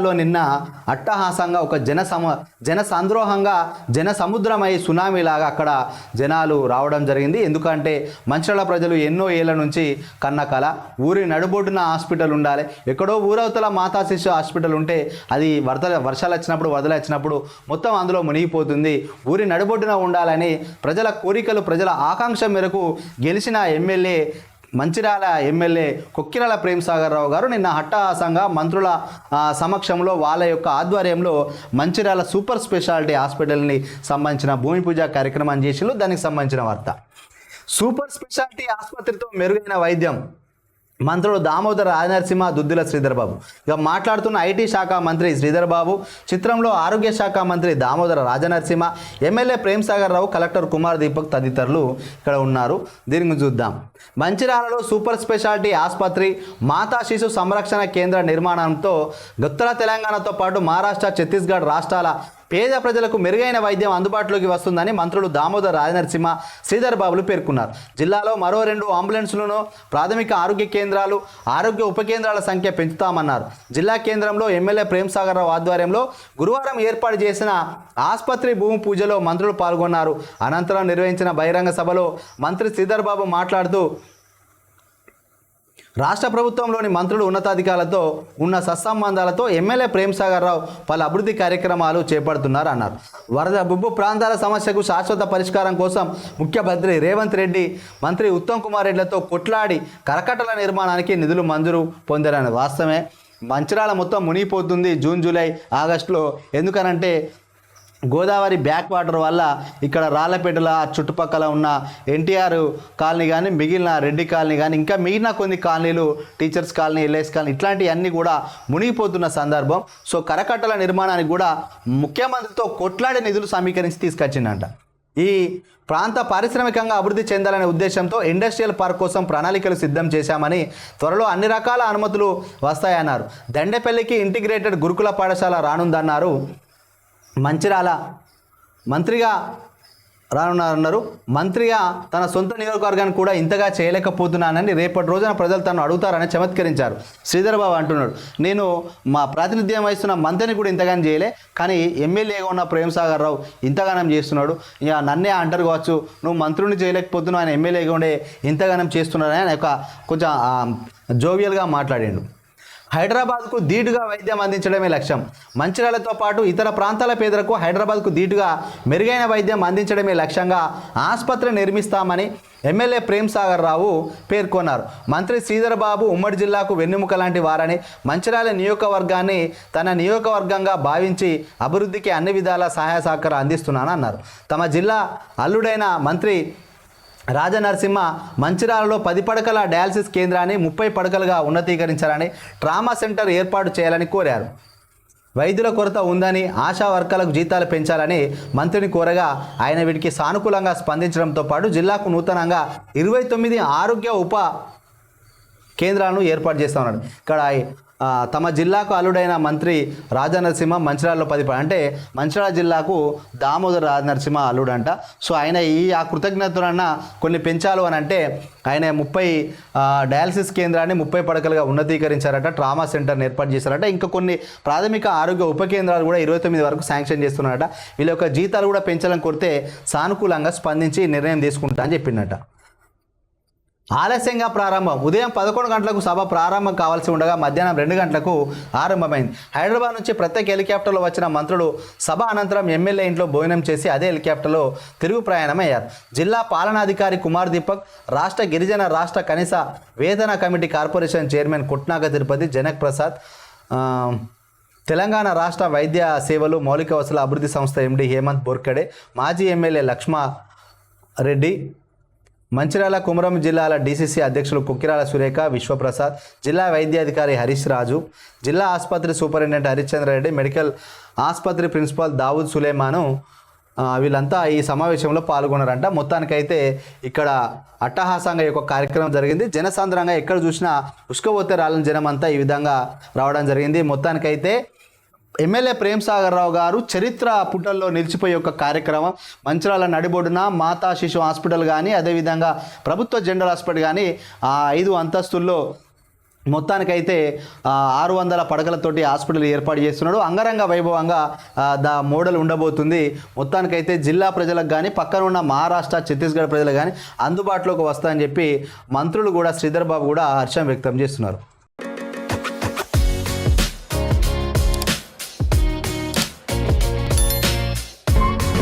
లో నిన్న అట్టహాసంగా ఒక జన సంద్రోహంగా జన సముద్రమై సునామీలాగా అక్కడ జనాలు రావడం జరిగింది. ఎందుకంటే మంచిర్యాల ప్రజలు ఎన్నో ఏళ్ల నుంచి కన్న కల ఊరి నడుబొడ్డున హాస్పిటల్ ఉండాలి, ఎక్కడో ఊరవతల మాతా శిశు హాస్పిటల్ ఉంటే అది వర్షాలు వచ్చినప్పుడు వరదలు వచ్చినప్పుడు మొత్తం అందులో మునిగిపోతుంది, ఊరి నడుబొడ్డున ఉండాలని ప్రజల కోరికలు ప్రజల ఆకాంక్ష మేరకు గెలిచిన ఎమ్మెల్యే మంచిర్యాల ఎమ్మెల్యే కొక్కిరాల ప్రేమ్సాగర్ రావు గారు నిన్న హట్టహాసంగా మంత్రుల సమక్షంలో వాళ్ళ యొక్క ఆధ్వర్యంలో మంచిర్యాల సూపర్ స్పెషాలిటీ హాస్పిటల్ని సంబంధించిన భూమి పూజ కార్యక్రమాన్ని చేసిళ్ళు. దానికి సంబంధించిన వార్త. సూపర్ స్పెషాలిటీ ఆసుపత్రితో మెరుగైన వైద్యం మంత్రులు దామోదర రాజనరసింహ, దుద్దిల శ్రీధర్ బాబు. ఇక మాట్లాడుతున్న ఐటీ శాఖ మంత్రి శ్రీధర్ బాబు, చిత్రంలో ఆరోగ్య శాఖ మంత్రి దామోదర రాజనరసింహ, ఎమ్మెల్యే ప్రేమ్సాగర్ రావు, కలెక్టర్ కుమార్ దీపక్ తదితరులు ఇక్కడ ఉన్నారు. దీనికి చూద్దాం. మంచిర్యాలలో సూపర్ స్పెషాలిటీ ఆసుపత్రి, మాతా శిశు సంరక్షణ కేంద్ర నిర్మాణంతో ఉత్తర తెలంగాణతో పాటు మహారాష్ట్ర, ఛత్తీస్గఢ్ రాష్ట్రాల పేద ప్రజలకు మెరుగైన వైద్యం అందుబాటులోకి వస్తుందని మంత్రులు దామోదర్ రాజనరసింహ, శ్రీధర్ బాబులు పేర్కొన్నారు. జిల్లాలో మరో 2 అంబులెన్సులను, ప్రాథమిక ఆరోగ్య కేంద్రాలు, ఆరోగ్య ఉప కేంద్రాల సంఖ్య పెంచుతామన్నారు. జిల్లా కేంద్రంలో ఎమ్మెల్యే ప్రేమ్సాగర్ రావు ఆధ్వర్యంలో గురువారం ఏర్పాటు చేసిన ఆసుపత్రి భూమి పూజలో మంత్రులు పాల్గొన్నారు. అనంతరం నిర్వహించిన బహిరంగ సభలో మంత్రి శ్రీధర్ బాబు మాట్లాడుతూ రాష్ట్ర ప్రభుత్వంలోని మంత్రులు ఉన్నతాధికారులతో ఉన్న సత్సంబంధాలతో ఎమ్మెల్యే ప్రేమ్సాగర్ రావు పలు అభివృద్ధి కార్యక్రమాలు చేపడుతున్నారు అన్నారు. వరద ముప్పు ప్రాంతాల సమస్యకు శాశ్వత పరిష్కారం కోసం ముఖ్యమంత్రి రేవంత్ రెడ్డి, మంత్రి ఉత్తమ్ కుమార్ రెడ్డిలతో కొట్లాడి కరకట్టల నిర్మాణానికి నిధులు మంజూరు పొందారని వాస్తవమే. మంచిర్యాల మొత్తం మునిగిపోతుంది జూన్, జూలై, ఆగస్టులో. ఎందుకనంటే గోదావరి బ్యాక్ వాటర్ వల్ల ఇక్కడ రాళ్ళపేటల చుట్టుపక్కల ఉన్న ఎన్టీఆర్ కాలనీ కానీ, మిగిలిన రెడ్డి కాలనీ కానీ, ఇంకా మిగిలిన కొన్ని కాలనీలు, టీచర్స్ కాలనీ, ఎల్ఐఎస్ కాలనీ, ఇట్లాంటివన్నీ కూడా మునిగిపోతున్న సందర్భం. సో కరకట్టల నిర్మాణానికి కూడా ముఖ్యమంత్రితో కొట్లాడే నిధులు సమీకరించి తీసుకొచ్చిందంట. ఈ ప్రాంత పారిశ్రామికంగా అభివృద్ధి చెందాలనే ఉద్దేశంతో ఇండస్ట్రియల్ పార్క్ కోసం ప్రణాళికలు సిద్ధం చేశామని, త్వరలో అన్ని రకాల అనుమతులు వస్తాయన్నారు. దండేపల్లికి ఇంటిగ్రేటెడ్ గురుకుల పాఠశాల రానుందన్నారు. మంచిర్యాల మంత్రిగా రానున్నారన్నారు. మంత్రిగా తన సొంత నియోజకవర్గాన్ని కూడా ఇంతగా చేయలేకపోతున్నానని రేపటి రోజున ప్రజలు తను అడుగుతారని చమత్కరించారు. శ్రీధర్ బాబు అంటున్నాడు, నేను మా ప్రాతినిధ్యం వహిస్తున్న మంత్రిని కూడా ఇంతగానం చేయలే, కానీ ఎమ్మెల్యేగా ఉన్న ప్రేమ్సాగర్ రావు ఇంతగానం చేస్తున్నాడు. ఇక నన్నే అంటారు కావచ్చు, నువ్వు మంత్రుని చేయలేకపోతున్నావు, ఆయన ఎమ్మెల్యేగా ఉండే ఇంతగానం చేస్తున్నాడని ఆయన కొంచెం జోవియల్గా మాట్లాడాడు. హైదరాబాద్కు ధీటుగా వైద్యం అందించడమే లక్ష్యం. మంచిర్యాలతో పాటు ఇతర ప్రాంతాల పేదలకు హైదరాబాద్కు ధీటుగా మెరుగైన వైద్యం అందించడమే లక్ష్యంగా ఆసుపత్రి నిర్మిస్తామని ఎమ్మెల్యే ప్రేమ్సాగర్ రావు పేర్కొన్నారు. మంత్రి శ్రీధర్ బాబు ఉమ్మడి జిల్లాకు వెన్నెముక లాంటి వారని, మంచిర్యాల నియోజకవర్గాన్ని తన నియోజకవర్గంగా భావించి అభివృద్ధికి అన్ని విధాల సహాయ సహకారం అందిస్తున్నానన్నారు. తమ జిల్లా అల్లుడైన మంత్రి రాజనరసింహ మంచిర్యాలలో 10 పడకల డయాలసిస్ కేంద్రాన్ని 30 పడకలుగా ఉన్నతీకరించాలని, ట్రామా సెంటర్ ఏర్పాటు చేయాలని కోరారు. వైద్యుల కొరత ఉందని, ఆశా వర్కర్లకు జీతాలు పెంచాలని మంత్రిని కోరగా ఆయన వీటికి సానుకూలంగా స్పందించడంతో పాటు జిల్లాకు నూతనంగా 29 ఆరోగ్య ఉప కేంద్రాలను ఏర్పాటు చేస్తామన్నాడు. ఇక్కడ తమ జిల్లాకు అల్లుడైన మంత్రి రాజనరసింహ మంచిర్యాలలో 10 అంటే మంచిర్యాల జిల్లాకు దామోదర రాజనరసింహ అల్లుడంట. సో ఆయన ఆ కృతజ్ఞతలన్నా కొన్ని పెంచాలి అని అంటే ఆయన 30 డయాలసిస్ కేంద్రాన్ని 30 పడకలుగా ఉన్నతీకరించారట, ట్రామా సెంటర్ని ఏర్పాటు చేశారట. ఇంకా కొన్ని ప్రాథమిక ఆరోగ్య ఉప కేంద్రాలు కూడా 29 వరకు శాంక్షన్ చేస్తున్నారట. వీళ్ళ యొక్క జీతాలు కూడా పెంచాలని కోరితే సానుకూలంగా స్పందించి నిర్ణయం తీసుకుంటా అని చెప్పిందట. ఆలస్యంగా ప్రారంభం. ఉదయం 11 గంటలకు సభ ప్రారంభం కావాల్సి ఉండగా మధ్యాహ్నం 2 గంటలకు ఆరంభమైంది. హైదరాబాద్ నుంచి ప్రత్యేక హెలికాప్టర్లో వచ్చిన మంత్రులు సభ అనంతరం ఎమ్మెల్యే ఇంట్లో భోజనం చేసి అదే హెలికాప్టర్లో తిరుగు ప్రయాణం అయ్యారు. జిల్లా పాలనాధికారి కుమార్ దీపక్, రాష్ట్ర గిరిజన రాష్ట్ర కనీస వేతన కమిటీ కార్పొరేషన్ చైర్మన్ కుట్నాగ తిరుపతి, జనక్ ప్రసాద్, తెలంగాణ రాష్ట్ర వైద్య సేవలు మౌలిక వసతుల అభివృద్ధి సంస్థ ఎండి హేమంత్ బోర్కడే, మాజీ ఎమ్మెల్యే లక్ష్మారెడ్డి, మంచిర్యాల కుమరం జిల్లాల డీసీసీ అధ్యక్షులు కొక్కిరాల సురేఖ, విశ్వప్రసాద్, జిల్లా వైద్యాధికారి హరీష్ రాజు, జిల్లా ఆసుపత్రి సూపరింటెండెంట్ హరిశ్చంద్రారెడ్డి, మెడికల్ ఆసుపత్రి ప్రిన్సిపాల్ దావుద్ సులేమాను వీళ్ళంతా ఈ సమావేశంలో పాల్గొన్నారంట. మొత్తానికైతే ఇక్కడ అట్టహాసంగా ఒక కార్యక్రమం జరిగింది. జనసాంద్రంగా ఎక్కడ చూసినా ఉసుకపోతే రాలని జనం అంతా ఈ విధంగా రావడం జరిగింది. మొత్తానికైతే ఎమ్మెల్యే ప్రేమ్సాగర్ రావు గారు చరిత్ర పుటల్లో నిలిచిపోయే ఒక కార్యక్రమం. మంచిర్యాల నడిబొడ్డున మాతా శిశు హాస్పిటల్ కానీ, అదేవిధంగా ప్రభుత్వ జనరల్ హాస్పిటల్ కానీ 5 అంతస్తుల్లో మొత్తానికైతే 600 పడకలతోటి హాస్పిటల్ ఏర్పాటు చేస్తున్నాడు. అంగరంగ వైభవంగా మోడల్ ఉండబోతుంది. మొత్తానికైతే జిల్లా ప్రజలకు కానీ పక్కన ఉన్న మహారాష్ట్ర ఛత్తీస్గఢ్ ప్రజలకు కానీ అందుబాటులోకి వస్తాయని చెప్పి మంత్రులు కూడా శ్రీధర్ బాబు కూడా హర్షం వ్యక్తం చేస్తున్నారు.